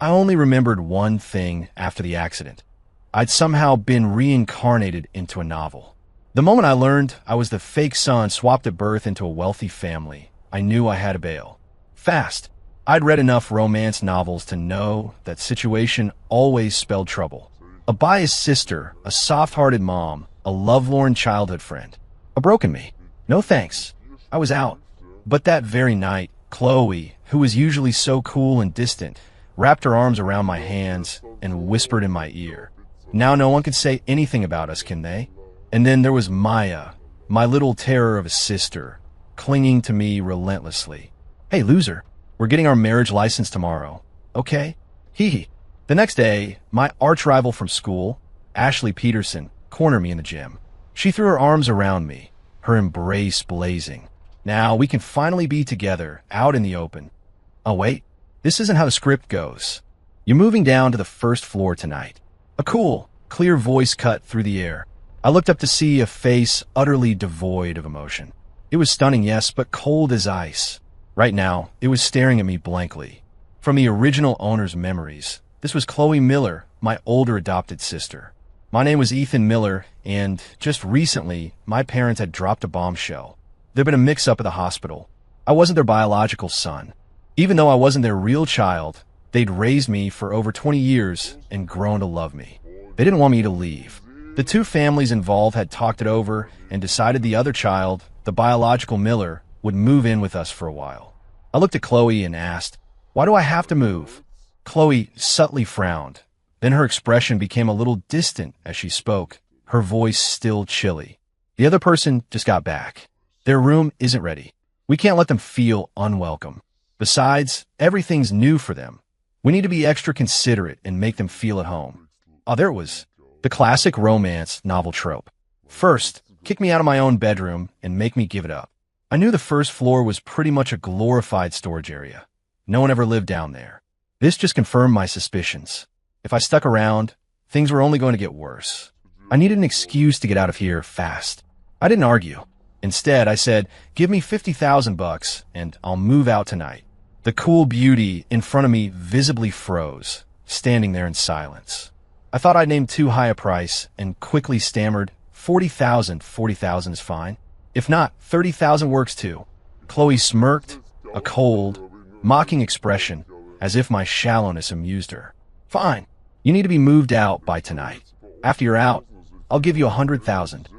I only remembered one thing after the accident. I'd somehow been reincarnated into a novel. The moment I learned I was the fake son swapped at birth into a wealthy family, I knew I had to bail. Fast. I'd read enough romance novels to know that situation always spelled trouble. A biased sister, a soft-hearted mom, a lovelorn childhood friend. A broken me. No thanks. I was out. But that very night, Chloe, who was usually so cool and distant, wrapped her arms around my hands and whispered in my ear. Now no one can say anything about us, can they? And then there was Maya, my little terror of a sister, clinging to me relentlessly. Hey, loser, we're getting our marriage license tomorrow. Okay? Hee hee. The next day, my arch-rival from school, Ashley Peterson, cornered me in the gym. She threw her arms around me, her embrace blazing. Now we can finally be together, out in the open. Oh wait, this isn't how the script goes. You're moving down to the first floor tonight. A cool, clear voice cut through the air. I looked up to see a face utterly devoid of emotion. It was stunning, yes, but cold as ice. Right now, it was staring at me blankly. From the original owner's memories, this was Chloe Miller, my older adopted sister. My name was Ethan Miller, and just recently, my parents had dropped a bombshell. There'd been a mix-up at the hospital. I wasn't their biological son. Even though I wasn't their real child, they'd raised me for over 20 years and grown to love me. They didn't want me to leave. The two families involved had talked it over and decided the other child, the biological Miller, would move in with us for a while. I looked at Chloe and asked, "Why do I have to move?" Chloe subtly frowned. Then her expression became a little distant as she spoke, her voice still chilly. The other person just got back. Their room isn't ready. We can't let them feel unwelcome. Besides, everything's new for them. We need to be extra considerate and make them feel at home. Oh, there it was. The classic romance novel trope. First, kick me out of my own bedroom and make me give it up. I knew the first floor was pretty much a glorified storage area. No one ever lived down there. This just confirmed my suspicions. If I stuck around, things were only going to get worse. I needed an excuse to get out of here fast. I didn't argue. Instead, I said, "Give me $50,000 and I'll move out tonight." The cool beauty in front of me visibly froze, standing there in silence. I thought I'd named too high a price and quickly stammered, $40,000 is fine. If not, 30,000 works too." Chloe smirked, a cold, mocking expression, as if my shallowness amused her. "Fine. You need to be moved out by tonight. After you're out, I'll give you 100,000.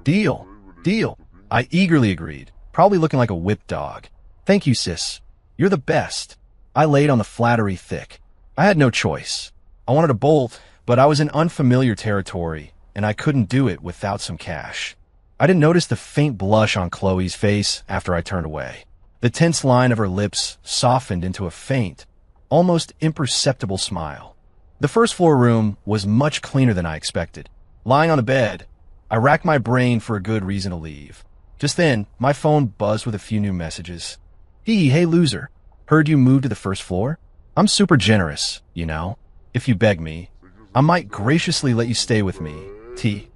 Deal. Deal. I eagerly agreed, probably looking like a whipped dog. "Thank you, sis. You're the best." I laid on the flattery thick. I had no choice. I wanted to bolt, but I was in unfamiliar territory, and I couldn't do it without some cash. I didn't notice the faint blush on Chloe's face after I turned away. The tense line of her lips softened into a faint, almost imperceptible smile. The first floor room was much cleaner than I expected. Lying on the bed, I racked my brain for a good reason to leave. Just then, my phone buzzed with a few new messages. Hey loser. Heard you moved to the first floor? I'm super generous, you know. If you beg me, I might graciously let you stay with me, T.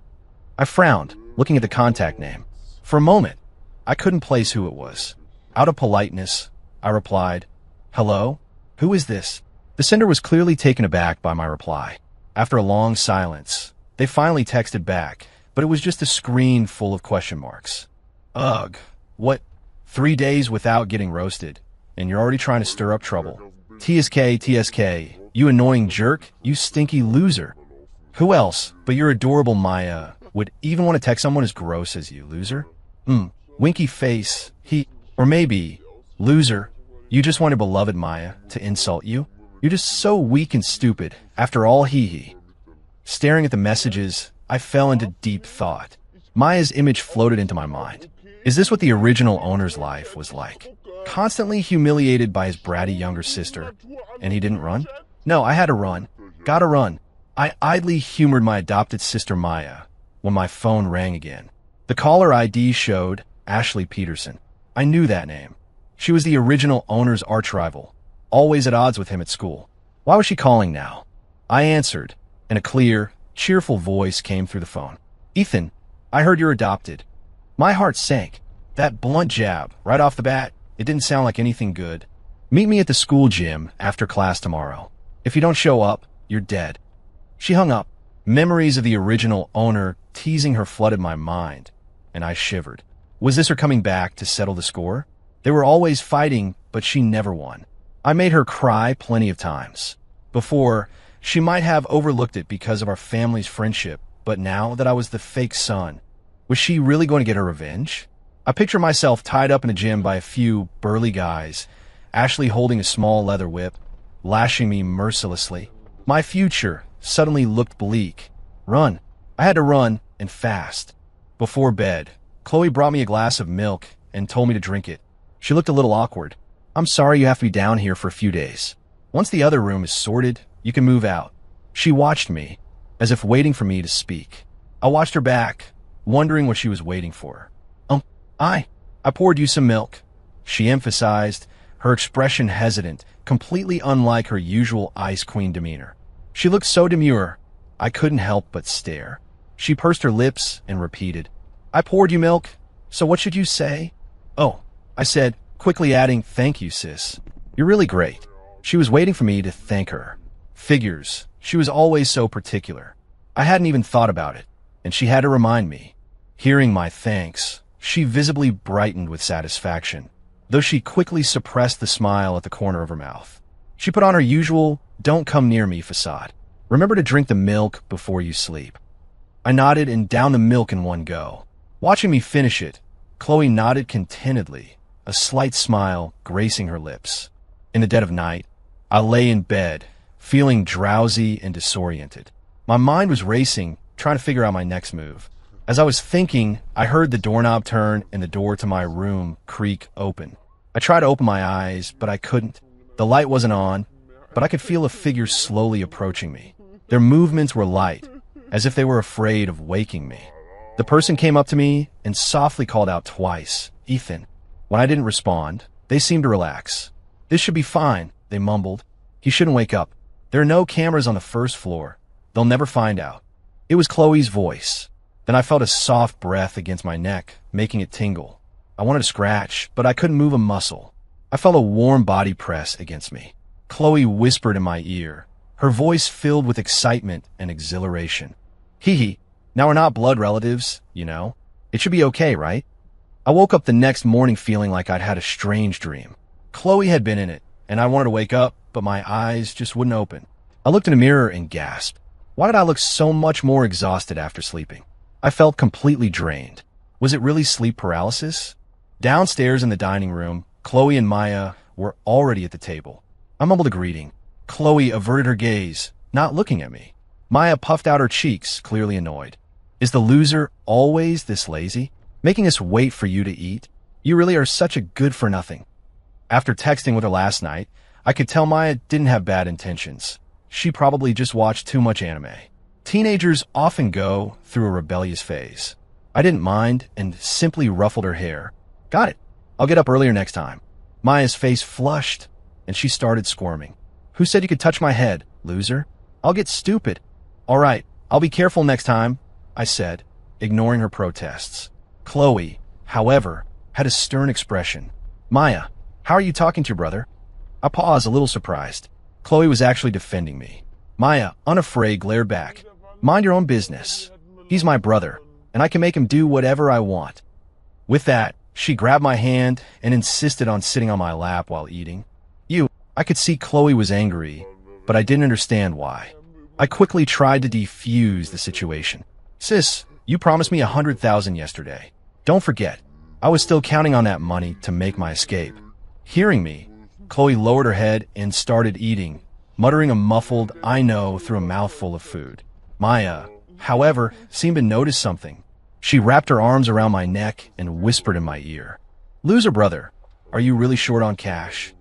I frowned, looking at the contact name. For a moment, I couldn't place who it was. Out of politeness, I replied, "Hello? Who is this?" The sender was clearly taken aback by my reply. After a long silence, they finally texted back, but it was just a screen full of question marks. Ugh, what? 3 days without getting roasted, and you're already trying to stir up trouble. TSK, you annoying jerk, you stinky loser. Who else but your adorable Maya would even want to text someone as gross as you, loser? Winky face, or maybe, loser, you just want your beloved Maya to insult you? You're just so weak and stupid, after all he. Staring at the messages, I fell into deep thought. Maya's image floated into my mind. Is this what the original owner's life was like? Constantly humiliated by his bratty younger sister, and he didn't run? No, I had to run. Gotta run. I idly humored my adopted sister Maya when my phone rang again. The caller ID showed Ashley Peterson. I knew that name. She was the original owner's arch-rival, always at odds with him at school. Why was she calling now? I answered, and a clear, cheerful voice came through the phone. "Ethan, I heard you're adopted." My heart sank. That blunt jab, right off the bat, it didn't sound like anything good. "Meet me at the school gym after class tomorrow. If you don't show up, you're dead. She hung up. Memories of the original owner teasing her flooded my mind, and I shivered. Was this her coming back to settle the score? They were always fighting, but she never won. I made her cry plenty of times. Before, she might have overlooked it because of our family's friendship, but now that I was the fake son, was she really going to get her revenge? I picture myself tied up in a gym by a few burly guys, Ashley holding a small leather whip, lashing me mercilessly. My future suddenly looked bleak. Run. I had to run, and fast. Before bed, Chloe brought me a glass of milk and told me to drink it. She looked a little awkward. I'm sorry you have to be down here for a few days. Once the other room is sorted, you can move out. She watched me, as if waiting for me to speak. I watched her back, wondering what she was waiting for. I poured you some milk. She emphasized, her expression hesitant, completely unlike her usual ice queen demeanor. She looked so demure, I couldn't help but stare. She pursed her lips and repeated, I poured you milk, so what should you say? Oh, I said, quickly adding, thank you, sis. You're really great. She was waiting for me to thank her. Figures. She was always so particular. I hadn't even thought about it, and she had to remind me. Hearing my thanks, she visibly brightened with satisfaction, though she quickly suppressed the smile at the corner of her mouth. She put on her usual, don't come near me facade. Remember to drink the milk before you sleep. I nodded and downed the milk in one go. Watching me finish it, Chloe nodded contentedly, a slight smile gracing her lips. In the dead of night, I lay in bed, feeling drowsy and disoriented. My mind was racing, trying to figure out my next move. As I was thinking, I heard the doorknob turn and the door to my room creak open. I tried to open my eyes, but I couldn't. The light wasn't on, but I could feel a figure slowly approaching me. Their movements were light, as if they were afraid of waking me. The person came up to me and softly called out twice, Ethan. When I didn't respond, they seemed to relax. This should be fine, they mumbled. He shouldn't wake up. There are no cameras on the first floor. They'll never find out. It was Chloe's voice. Then I felt a soft breath against my neck, making it tingle. I wanted to scratch, but I couldn't move a muscle. I felt a warm body press against me. Chloe whispered in my ear, her voice filled with excitement and exhilaration. Hee, now we're not blood relatives, you know. It should be okay, right? I woke up the next morning feeling like I'd had a strange dream. Chloe had been in it, and I wanted to wake up, but my eyes just wouldn't open. I looked in a mirror and gasped. Why did I look so much more exhausted after sleeping? I felt completely drained. Was it really sleep paralysis? Downstairs in the dining room, Chloe and Maya were already at the table. I mumbled a greeting. Chloe averted her gaze, not looking at me. Maya puffed out her cheeks, clearly annoyed. Is the loser always this lazy? Making us wait for you to eat? You really are such a good-for-nothing. After texting with her last night, I could tell Maya didn't have bad intentions. She probably just watched too much anime. Teenagers often go through a rebellious phase. I didn't mind and simply ruffled her hair. Got it. I'll get up earlier next time. Maya's face flushed, and she started squirming. Who said you could touch my head, loser? I'll get stupid. All right, I'll be careful next time, I said, ignoring her protests. Chloe, however, had a stern expression. Maya, how are you talking to your brother? I paused, a little surprised. Chloe was actually defending me. Maya, unafraid, glared back. Mind your own business. He's my brother, and I can make him do whatever I want. With that, she grabbed my hand and insisted on sitting on my lap while eating. I could see Chloe was angry, but I didn't understand why. I quickly tried to defuse the situation. Sis, you promised me 100,000 yesterday. Don't forget, I was still counting on that money to make my escape. Hearing me, Chloe lowered her head and started eating, muttering a muffled, I know, through a mouthful of food. Maya, however, seemed to notice something. She wrapped her arms around my neck and whispered in my ear. Loser brother, are you really short on cash?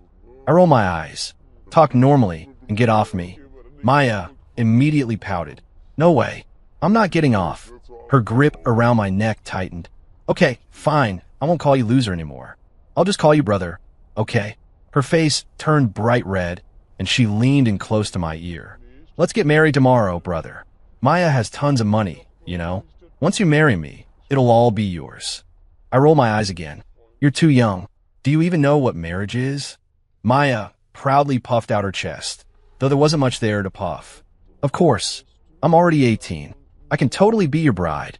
I rolled my eyes. Talk normally and get off me. Maya immediately pouted. No way. I'm not getting off. Her grip around my neck tightened. Okay, fine. I won't call you loser anymore. I'll just call you brother. Okay. Her face turned bright red, and she leaned in close to my ear. Let's get married tomorrow, brother. Maya has tons of money, you know. Once you marry me, it'll all be yours. I roll my eyes again. You're too young. Do you even know what marriage is? Maya proudly puffed out her chest. though there wasn't much there to puff. Of course, I'm already 18. I can totally be your bride.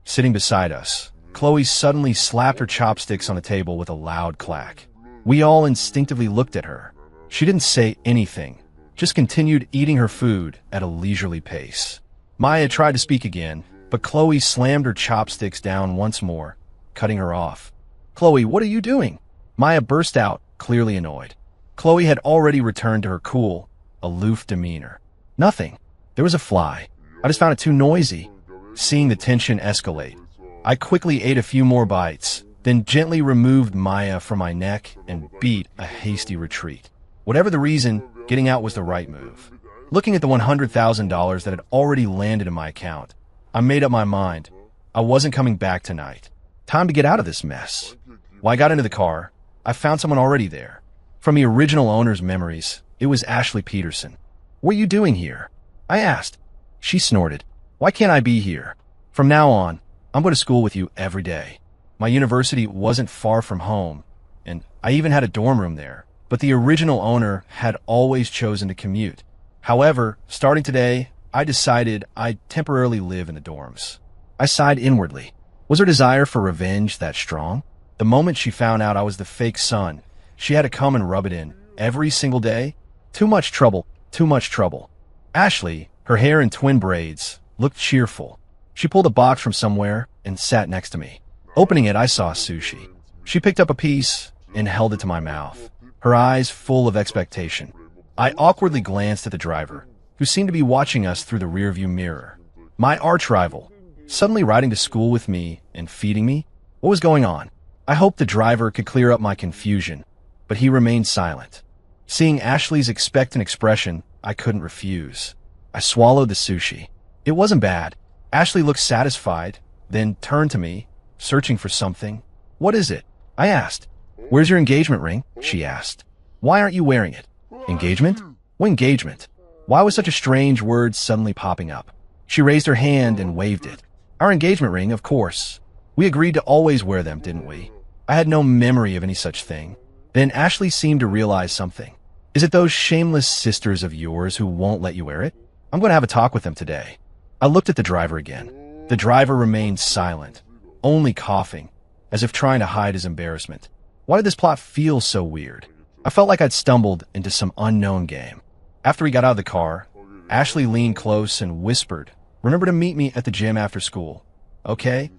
Sitting beside us, Chloe suddenly slapped her chopsticks on the table with a loud clack. We all instinctively looked at her. She didn't say anything, just continued eating her food at a leisurely pace. Maya tried to speak again, but Chloe slammed her chopsticks down once more, cutting her off. "Chloe, what are you doing?" Maya burst out, clearly annoyed. Chloe had already returned to her cool, aloof demeanor. "Nothing. There was a fly. I just found it too noisy." Seeing the tension escalate, I quickly ate a few more bites, then gently removed Maya from my neck and beat a hasty retreat. Whatever the reason, getting out was the right move. Looking at the $100,000 that had already landed in my account, I made up my mind. I wasn't coming back tonight. Time to get out of this mess. When I got into the car, I found someone already there. From the original owner's memories, it was Ashley Peterson. "What are you doing here?" I asked. She snorted. "Why can't I be here? From now on, I'm going to school with you every day." My university wasn't far from home, and I even had a dorm room there, but the original owner had always chosen to commute. However, starting today, I decided I'd temporarily live in the dorms. I sighed inwardly. Was her desire for revenge that strong? The moment she found out I was the fake son, she had to come and rub it in every single day. Too much trouble, too much trouble. Ashley, her hair in twin braids, looked cheerful. She pulled a box from somewhere and sat next to me. Opening it, I saw sushi. She picked up a piece and held it to my mouth, her eyes full of expectation. I awkwardly glanced at the driver, who seemed to be watching us through the rearview mirror. My arch-rival, suddenly riding to school with me and feeding me? What was going on? I hoped the driver could clear up my confusion, but he remained silent. Seeing Ashley's expectant expression, I couldn't refuse. I swallowed the sushi. It wasn't bad. Ashley looked satisfied, then turned to me, searching for something. "What is it?" I asked. "Where's your engagement ring?" she asked. "Why aren't you wearing it?" "Engagement? What engagement?" Why was such a strange word suddenly popping up? She raised her hand and waved it. "Our engagement ring, of course. We agreed to always wear them, didn't we?" I had no memory of any such thing. Then Ashley seemed to realize something. "Is it those shameless sisters of yours who won't let you wear it? I'm going to have a talk with them today." I looked at the driver again. The driver remained silent, only coughing, as if trying to hide his embarrassment. Why did this plot feel so weird? I felt like I'd stumbled into some unknown game. After we got out of the car, Ashley leaned close and whispered, "Remember to meet me at the gym after school. Okay?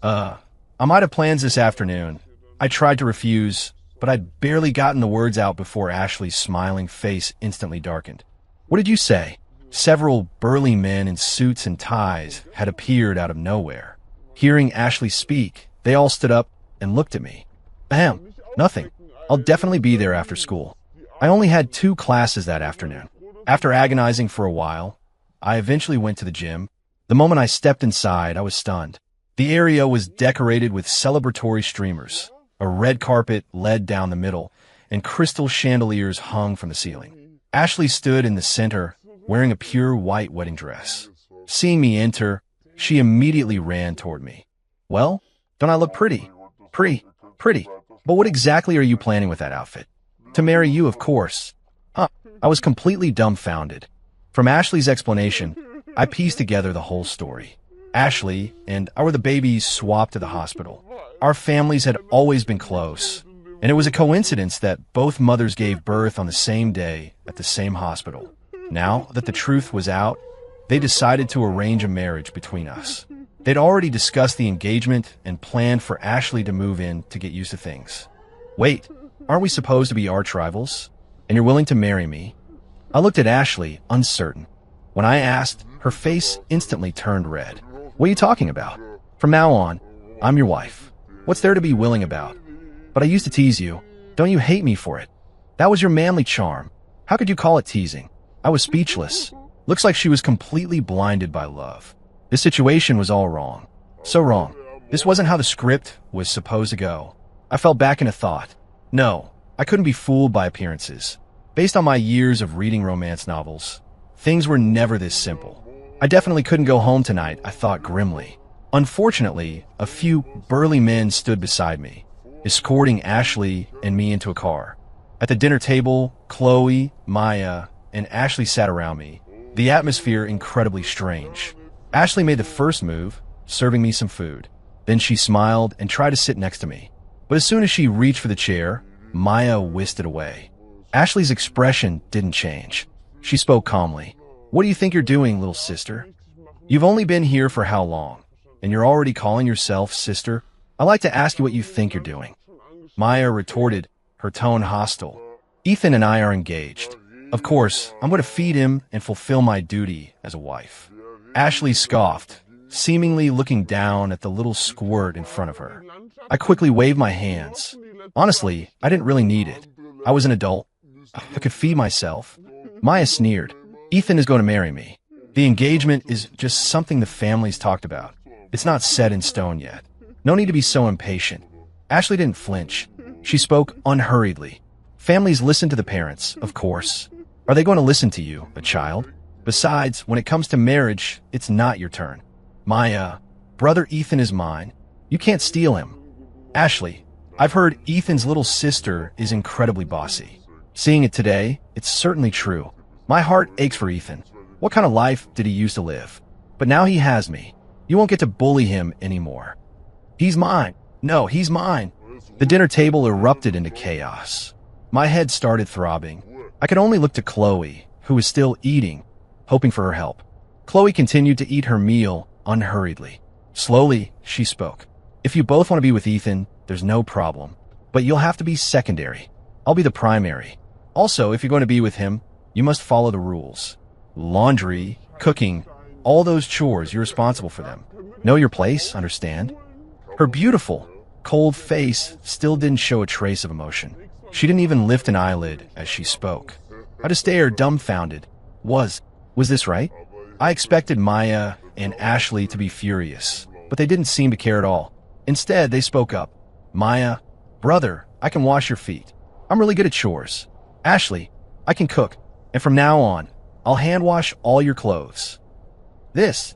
I might have plans this afternoon." I tried to refuse, but I'd barely gotten the words out before Ashley's smiling face instantly darkened. "What did you say?" Several burly men in suits and ties had appeared out of nowhere. Hearing Ashley speak, they all stood up and looked at me. "Ahem, nothing. I'll definitely be there after school." I only had 2 classes that afternoon. After agonizing for a while, I eventually went to the gym. The moment I stepped inside, I was stunned. The area was decorated with celebratory streamers. A red carpet led down the middle, and crystal chandeliers hung from the ceiling. Ashley stood in the center, wearing a pure white wedding dress. Seeing me enter, she immediately ran toward me. "Well, don't I look pretty? Pretty. But what exactly are you planning with that outfit?" "To marry you, of course." Huh. I was completely dumbfounded. From Ashley's explanation, I pieced together the whole story. Ashley and I were the babies swapped to the hospital. Our families had always been close, and it was a coincidence that both mothers gave birth on the same day at the same hospital. Now that the truth was out, they decided to arrange a marriage between us. They'd already discussed the engagement and planned for Ashley to move in to get used to things. "Wait, aren't we supposed to be arch rivals? And you're willing to marry me?" I looked at Ashley, uncertain. When I asked, her face instantly turned red. "What are you talking about? From now on, I'm your wife. What's there to be willing about? But I used to tease you. Don't you hate me for it? That was your manly charm. How could you call it teasing?" I was speechless. Looks like she was completely blinded by love. This situation was all wrong. So wrong. This wasn't how the script was supposed to go. I fell back into thought. No, I couldn't be fooled by appearances. Based on my years of reading romance novels, things were never this simple. I definitely couldn't go home tonight, I thought grimly. Unfortunately, a few burly men stood beside me, escorting Ashley and me into a car. At the dinner table, Chloe, Maya, and Ashley sat around me, the atmosphere incredibly strange. Ashley made the first move, serving me some food. Then she smiled and tried to sit next to me. But as soon as she reached for the chair, Maya whisked it away. Ashley's expression didn't change. She spoke calmly. "What do you think you're doing, little sister? You've only been here for how long? And you're already calling yourself sister? I'd like to ask you what you think you're doing." Maya retorted, her tone hostile. "Ethan and I are engaged. Of course, I'm going to feed him and fulfill my duty as a wife." Ashley scoffed, seemingly looking down at the little squirt in front of her. I quickly waved my hands. Honestly, I didn't really need it. I was an adult. I could feed myself. Maya sneered. "Ethan is going to marry me. The engagement is just something the family's talked about. It's not set in stone yet. No need to be so impatient." Ashley didn't flinch. She spoke unhurriedly. "Families listen to the parents, of course. Are they going to listen to you, a child? Besides, when it comes to marriage, it's not your turn. Maya, brother Ethan is mine. You can't steal him." "Ashley, I've heard Ethan's little sister is incredibly bossy. Seeing it today, it's certainly true. My heart aches for Ethan. What kind of life did he used to live? But now he has me. You won't get to bully him anymore." "He's mine. No, he's mine." The dinner table erupted into chaos. My head started throbbing. I could only look to Chloe, who was still eating, hoping for her help. Chloe continued to eat her meal unhurriedly. Slowly, she spoke. "If you both want to be with Ethan, there's no problem. But you'll have to be secondary. I'll be the primary. Also, if you're going to be with him, you must follow the rules. Laundry, cooking, all those chores, you're responsible for them. Know your place, understand?" Her beautiful, cold face still didn't show a trace of emotion. She didn't even lift an eyelid as she spoke. I just stared dumbfounded. Was this right? I expected Maya and Ashley to be furious, but they didn't seem to care at all. Instead, they spoke up. "Maya, brother, I can wash your feet. I'm really good at chores. Ashley, I can cook. And from now on, I'll hand wash all your clothes." This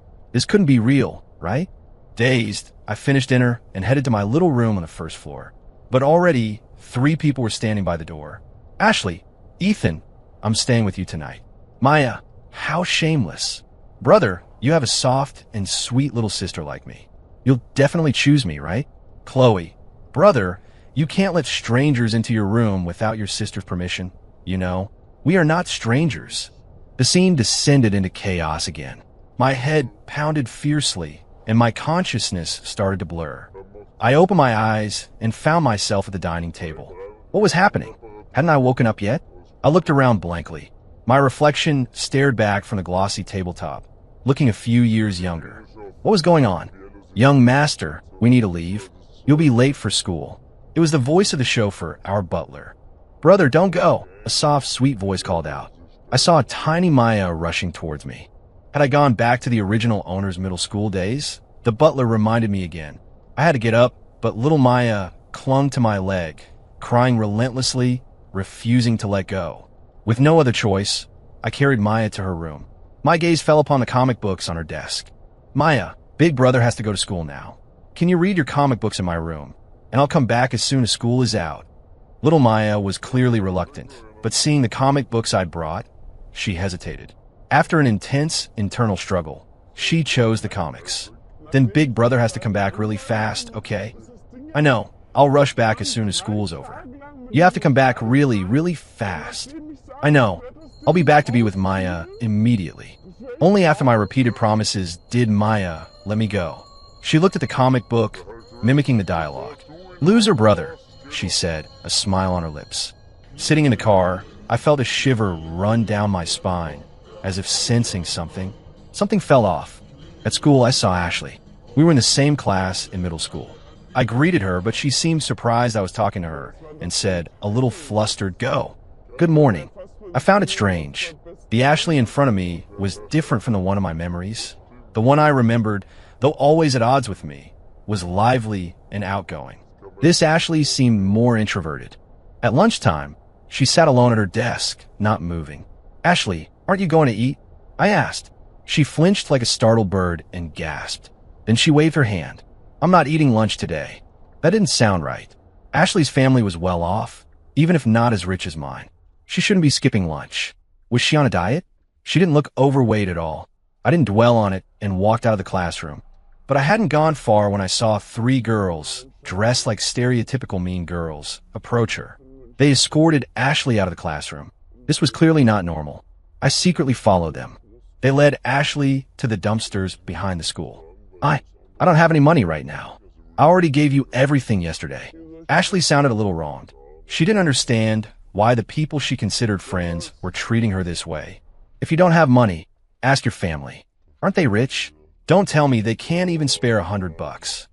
couldn't be real, right? Dazed, I finished dinner and headed to my little room on the first floor. But already, 3 people were standing by the door. "Ashley, Ethan, I'm staying with you tonight." "Maya, how shameless. Brother, you have a soft and sweet little sister like me. You'll definitely choose me, right?" "Chloe, brother, you can't let strangers into your room without your sister's permission. You know, we are not strangers." The scene descended into chaos again. My head pounded fiercely, and my consciousness started to blur. I opened my eyes and found myself at the dining table. What was happening? Hadn't I woken up yet? I looked around blankly. My reflection stared back from the glossy tabletop, looking a few years younger. What was going on? "Young master, we need to leave. You'll be late for school." It was the voice of the chauffeur, our butler. "Brother, don't go," a soft, sweet voice called out. I saw a tiny Maya rushing towards me. Had I gone back to the original owner's middle school days? The butler reminded me again. I had to get up, but little Maya clung to my leg, crying relentlessly, refusing to let go. With no other choice, I carried Maya to her room. My gaze fell upon the comic books on her desk. "Maya, big brother has to go to school now. Can you read your comic books in my room? And I'll come back as soon as school is out." Little Maya was clearly reluctant, but seeing the comic books I'd brought, she hesitated. After an intense internal struggle, she chose the comics. "Then big brother has to come back really fast, okay?" "I know. I'll rush back as soon as school's over." "You have to come back really, really fast." "I know. I'll be back to be with Maya immediately." Only after my repeated promises did Maya let me go. She looked at the comic book, mimicking the dialogue. "Loser brother," she said, a smile on her lips. Sitting in the car, I felt a shiver run down my spine, as if sensing something. Something fell off. At school, I saw Ashley. We were in the same class in middle school. I greeted her, but she seemed surprised I was talking to her and said, a little flustered, "Go. Good morning." I found it strange. The Ashley in front of me was different from the one of my memories. The one I remembered, though always at odds with me, was lively and outgoing. This Ashley seemed more introverted. At lunchtime, she sat alone at her desk, not moving. "Ashley, aren't you going to eat?" I asked. She flinched like a startled bird and gasped. Then she waved her hand. "I'm not eating lunch today." That didn't sound right. Ashley's family was well off, even if not as rich as mine. She shouldn't be skipping lunch. Was she on a diet? She didn't look overweight at all. I didn't dwell on it and walked out of the classroom. But I hadn't gone far when I saw three girls, dressed like stereotypical mean girls, approach her. They escorted Ashley out of the classroom. This was clearly not normal. I secretly followed them. They led Ashley to the dumpsters behind the school. I don't have any money right now. I already gave you everything yesterday. Ashley sounded a little wronged. She didn't understand why the people she considered friends were treating her this way. If you don't have money, ask your family. Aren't they rich? Don't tell me they can't even spare $100.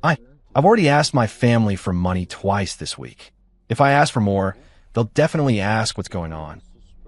I've already asked my family for money twice this week. If I ask for more, they'll definitely ask what's going on.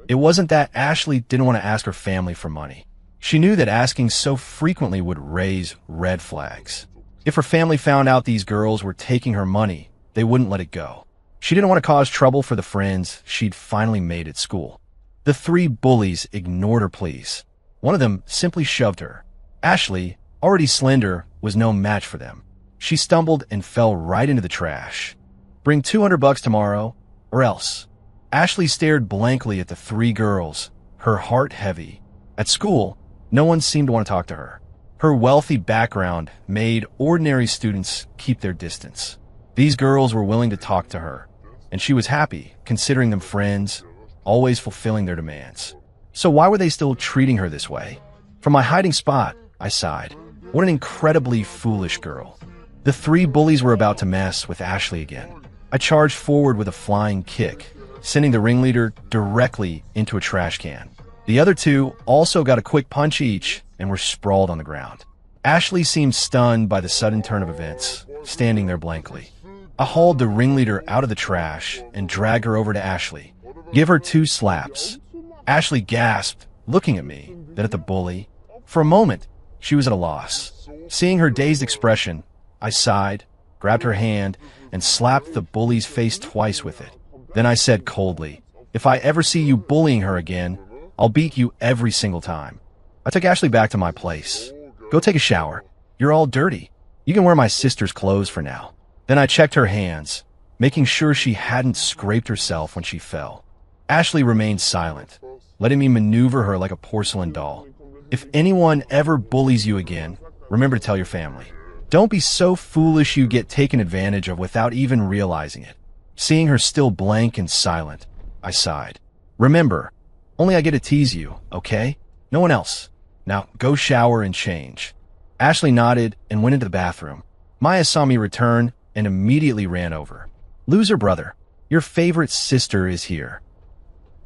It wasn't that Ashley didn't want to ask her family for money. She knew that asking so frequently would raise red flags. If her family found out these girls were taking her money, they wouldn't let it go. She didn't want to cause trouble for the friends she'd finally made at school. The three bullies ignored her pleas. One of them simply shoved her. Ashley, already slender, was no match for them. She stumbled and fell right into the trash. Bring $200 tomorrow, or else. Ashley stared blankly at the three girls, her heart heavy. At school, no one seemed to want to talk to her. Her wealthy background made ordinary students keep their distance. These girls were willing to talk to her, and she was happy, considering them friends, always fulfilling their demands. So why were they still treating her this way? From my hiding spot, I sighed. What an incredibly foolish girl. The three bullies were about to mess with Ashley again. I charged forward with a flying kick, sending the ringleader directly into a trash can. The other two also got a quick punch each and were sprawled on the ground. Ashley seemed stunned by the sudden turn of events, standing there blankly. I hauled the ringleader out of the trash and dragged her over to Ashley. Give her 2 slaps. Ashley gasped, looking at me, then at the bully. For a moment, she was at a loss. Seeing her dazed expression, I sighed, grabbed her hand, and slapped the bully's face twice with it. Then I said coldly, "If I ever see you bullying her again, I'll beat you every single time." I took Ashley back to my place. "Go take a shower. You're all dirty. You can wear my sister's clothes for now." Then I checked her hands, making sure she hadn't scraped herself when she fell. Ashley remained silent, letting me maneuver her like a porcelain doll. If anyone ever bullies you again, remember to tell your family. Don't be so foolish you get taken advantage of without even realizing it. Seeing her still blank and silent, I sighed. Remember, only I get to tease you, okay? No one else. Now go shower and change. Ashley nodded and went into the bathroom. Maya saw me return and immediately ran over. "Loser brother, your favorite sister is here."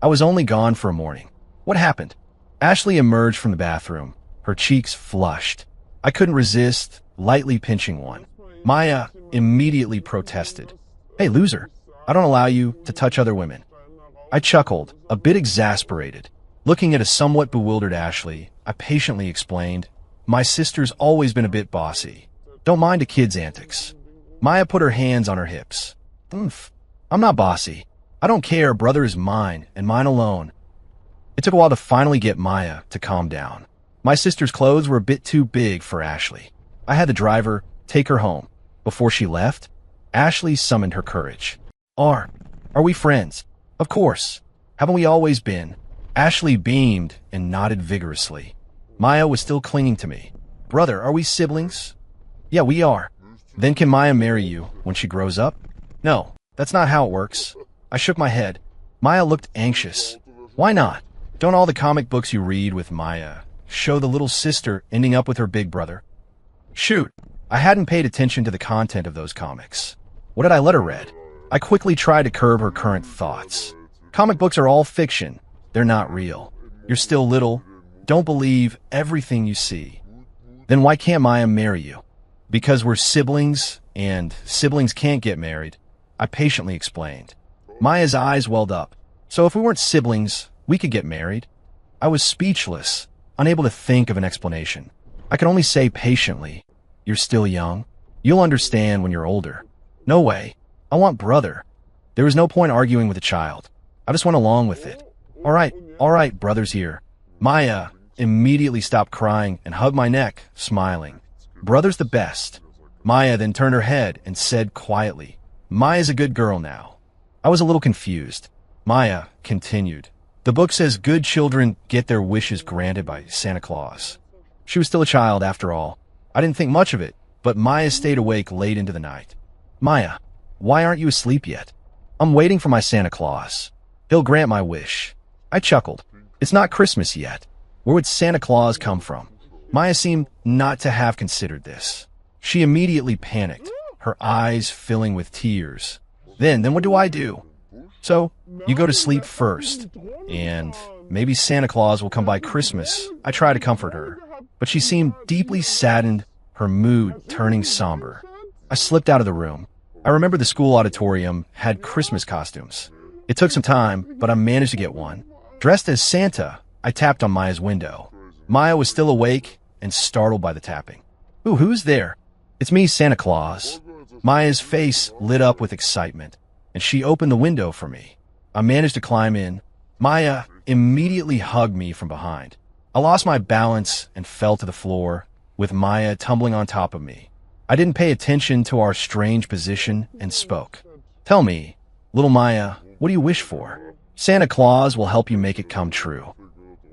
I was only gone for a morning. What happened? Ashley emerged from the bathroom, her cheeks flushed. I couldn't resist, lightly pinching one. Maya immediately protested. "Hey, loser, I don't allow you to touch other women." I chuckled, a bit exasperated. Looking at a somewhat bewildered Ashley, I patiently explained, "My sister's always been a bit bossy. Don't mind a kid's antics." Maya put her hands on her hips. "Oomph, I'm not bossy. I don't care, brother is mine, and mine alone." It took a while to finally get Maya to calm down. My sister's clothes were a bit too big for Ashley. I had the driver take her home. Before she left, Ashley summoned her courage. Are we friends?" "Of course. Haven't we always been?" Ashley beamed and nodded vigorously. Maya was still clinging to me. "Brother, are we siblings?" "Yeah, we are." "Then can Maya marry you when she grows up?" "No, that's not how it works." I shook my head. Maya looked anxious. "Why not? Don't all the comic books you read with Maya show the little sister ending up with her big brother?" Shoot, I hadn't paid attention to the content of those comics. What did I let her read? I quickly tried to curb her current thoughts. Comic books are all fiction. They're not real. You're still little. Don't believe everything you see. Then why can't Maya marry you? Because we're siblings, and siblings can't get married, I patiently explained. Maya's eyes welled up. So if we weren't siblings, we could get married? I was speechless, unable to think of an explanation. I could only say patiently, "You're still young. You'll understand when you're older." "No way. I want brother." There was no point arguing with a child. I just went along with it. All right, brother's here." Maya immediately stopped crying and hugged my neck, smiling. "Brother's the best." Maya then turned her head and said quietly, "Maya's a good girl now." I was a little confused. Maya continued, The book says good children get their wishes granted by Santa Claus. She was still a child after all. I didn't think much of it, but Maya stayed awake late into the night. Maya, why aren't you asleep yet? I'm waiting for my Santa Claus. He'll grant my wish. I chuckled. It's not Christmas yet. Where would Santa Claus come from? Maya seemed not to have considered this. She immediately panicked, her eyes filling with tears. Then what do I do? So, you go to sleep first, and maybe Santa Claus will come by Christmas. I try to comfort her, but she seemed deeply saddened, her mood turning somber. I slipped out of the room. I remember the school auditorium had Christmas costumes. It took some time, but I managed to get one. Dressed as Santa, I tapped on Maya's window. Maya was still awake and startled by the tapping. Ooh, who's there? It's me, Santa Claus. Maya's face lit up with excitement, and she opened the window for me. I managed to climb in. Maya immediately hugged me from behind. I lost my balance and fell to the floor, with Maya tumbling on top of me. I didn't pay attention to our strange position and spoke. Tell me, little Maya, what do you wish for? Santa Claus will help you make it come true.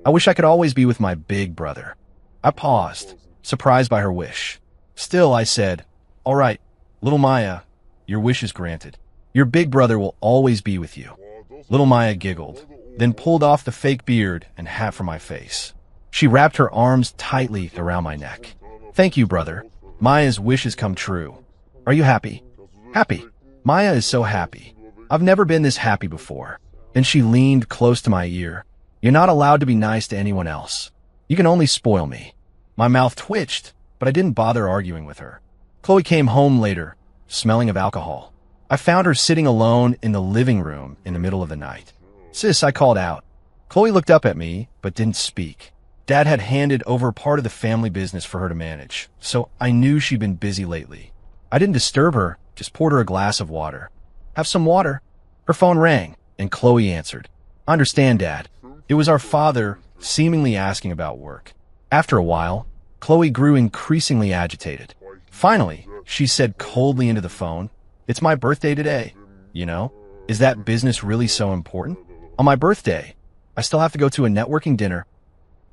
I wish I could always be with my big brother. I paused, surprised by her wish. Still, I said, all right, little Maya, your wish is granted. Your big brother will always be with you. Little Maya giggled, then pulled off the fake beard and hat from my face. She wrapped her arms tightly around my neck. Thank you, brother. Maya's wish has come true. Are you happy? Happy. Maya is so happy. I've never been this happy before. Then she leaned close to my ear. You're not allowed to be nice to anyone else. You can only spoil me. My mouth twitched, but I didn't bother arguing with her. Chloe came home later, smelling of alcohol. I found her sitting alone in the living room in the middle of the night. Sis, I called out. Chloe looked up at me, but didn't speak. Dad had handed over part of the family business for her to manage, so I knew she'd been busy lately. I didn't disturb her, just poured her a glass of water. Have some water? Her phone rang, and Chloe answered. I understand, Dad. It was our father, seemingly asking about work. After a while, Chloe grew increasingly agitated. Finally, she said coldly into the phone, It's my birthday today. You know, is that business really so important? On my birthday, I still have to go to a networking dinner.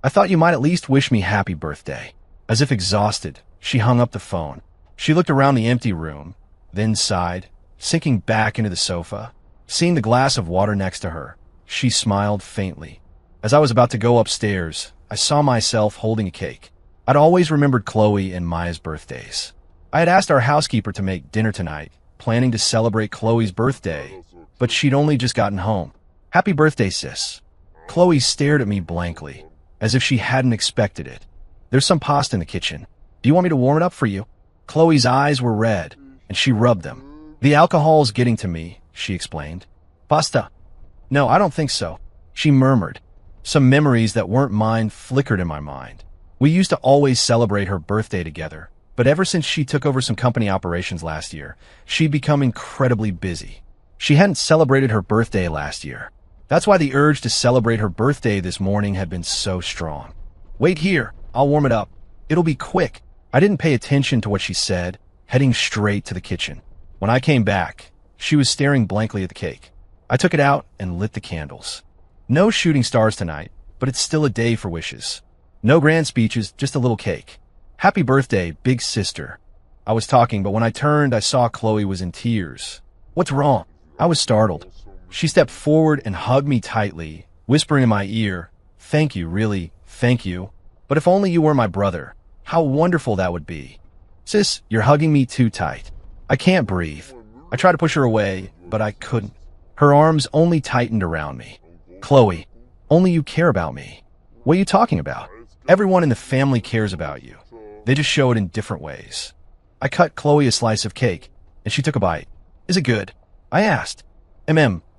I thought you might at least wish me happy birthday. As if exhausted, she hung up the phone. She looked around the empty room, then sighed, sinking back into the sofa. Seeing the glass of water next to her, she smiled faintly. As I was about to go upstairs, I saw myself holding a cake. I'd always remembered Chloe and Maya's birthdays. I had asked our housekeeper to make dinner tonight, planning to celebrate Chloe's birthday, but she'd only just gotten home. Happy birthday, sis. Chloe stared at me blankly, as if she hadn't expected it. There's some pasta in the kitchen. Do you want me to warm it up for you? Chloe's eyes were red, and she rubbed them. The alcohol's getting to me, she explained. Pasta? No, I don't think so, she murmured. Some memories that weren't mine flickered in my mind. We used to always celebrate her birthday together, but ever since she took over some company operations last year, she'd become incredibly busy. She hadn't celebrated her birthday last year. That's why the urge to celebrate her birthday this morning had been so strong. Wait here, I'll warm it up. It'll be quick. I didn't pay attention to what she said, heading straight to the kitchen. When I came back, she was staring blankly at the cake. I took it out and lit the candles. No shooting stars tonight, but it's still a day for wishes. No grand speeches, just a little cake. Happy birthday, big sister. I was talking, but when I turned, I saw Chloe was in tears. What's wrong? I was startled. She stepped forward and hugged me tightly, whispering in my ear, Thank you, really, thank you. But if only you were my brother, how wonderful that would be. Sis, you're hugging me too tight. I can't breathe. I tried to push her away, but I couldn't. Her arms only tightened around me. Chloe, only you care about me. What are you talking about? Everyone in the family cares about you. They just show it in different ways. I cut Chloe a slice of cake, and she took a bite. Is it good? I asked.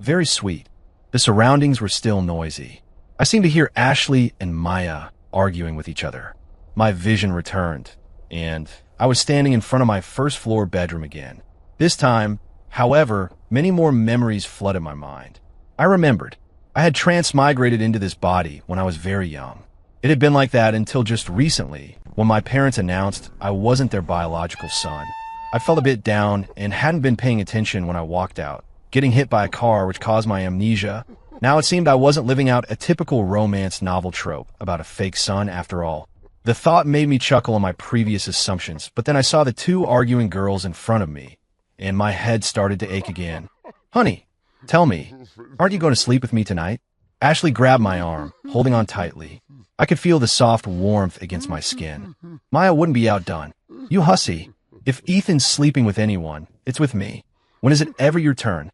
Very sweet. The surroundings were still noisy. I seemed to hear Ashley and Maya arguing with each other. My vision returned, and I was standing in front of my first floor bedroom again. This time, however, many more memories flooded my mind. I remembered. I had transmigrated into this body when I was very young. It had been like that until just recently, when my parents announced I wasn't their biological son. I felt a bit down and hadn't been paying attention when I walked out, getting hit by a car which caused my amnesia Now it seemed I wasn't living out a typical romance novel trope about a fake son after all. The thought made me chuckle on my previous assumptions, but then I saw the two arguing girls in front of me, and my head started to ache again. Honey, tell me, aren't you going to sleep with me tonight? Ashley grabbed my arm, holding on tightly. I could feel the soft warmth against my skin. Maya wouldn't be outdone. You hussy. If Ethan's sleeping with anyone, it's with me. When is it ever your turn?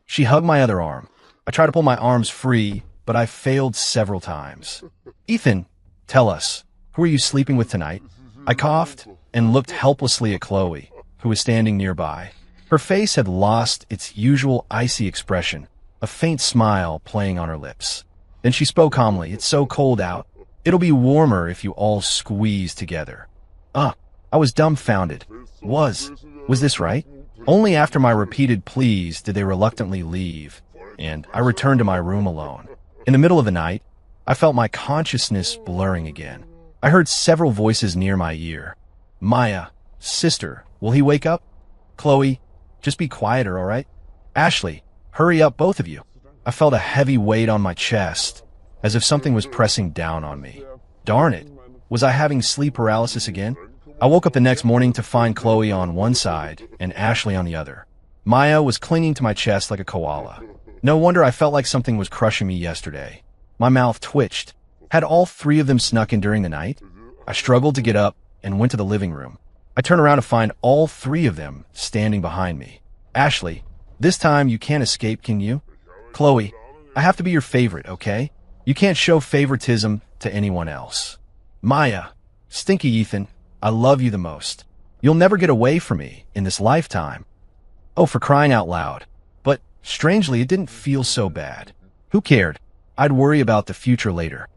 She hugged my other arm. I tried to pull my arms free, but I failed several times. Ethan, tell us, who are you sleeping with tonight? I coughed and looked helplessly at Chloe, who was standing nearby. Her face had lost its usual icy expression, a faint smile playing on her lips. Then she spoke calmly. It's so cold out. It'll be warmer if you all squeeze together. I was dumbfounded. Was this right? Only after my repeated pleas did they reluctantly leave, and I returned to my room alone. In the middle of the night, I felt my consciousness blurring again. I heard several voices near my ear. Maya, sister, will he wake up? Chloe, just be quieter, all right? Ashley, hurry up, both of you. I felt a heavy weight on my chest, as if something was pressing down on me. Darn it, was I having sleep paralysis again? I woke up the next morning to find Chloe on one side and Ashley on the other. Maya was clinging to my chest like a koala. No wonder I felt like something was crushing me yesterday. My mouth twitched. Had all three of them snuck in during the night? I struggled to get up and went to the living room. I turned around to find all three of them standing behind me. Ashley, this time you can't escape, can you? Chloe, I have to be your favorite, okay? You can't show favoritism to anyone else. Maya, Stinky Ethan, I love you the most. You'll never get away from me in this lifetime. Oh, for crying out loud. But strangely, it didn't feel so bad. Who cared? I'd worry about the future later.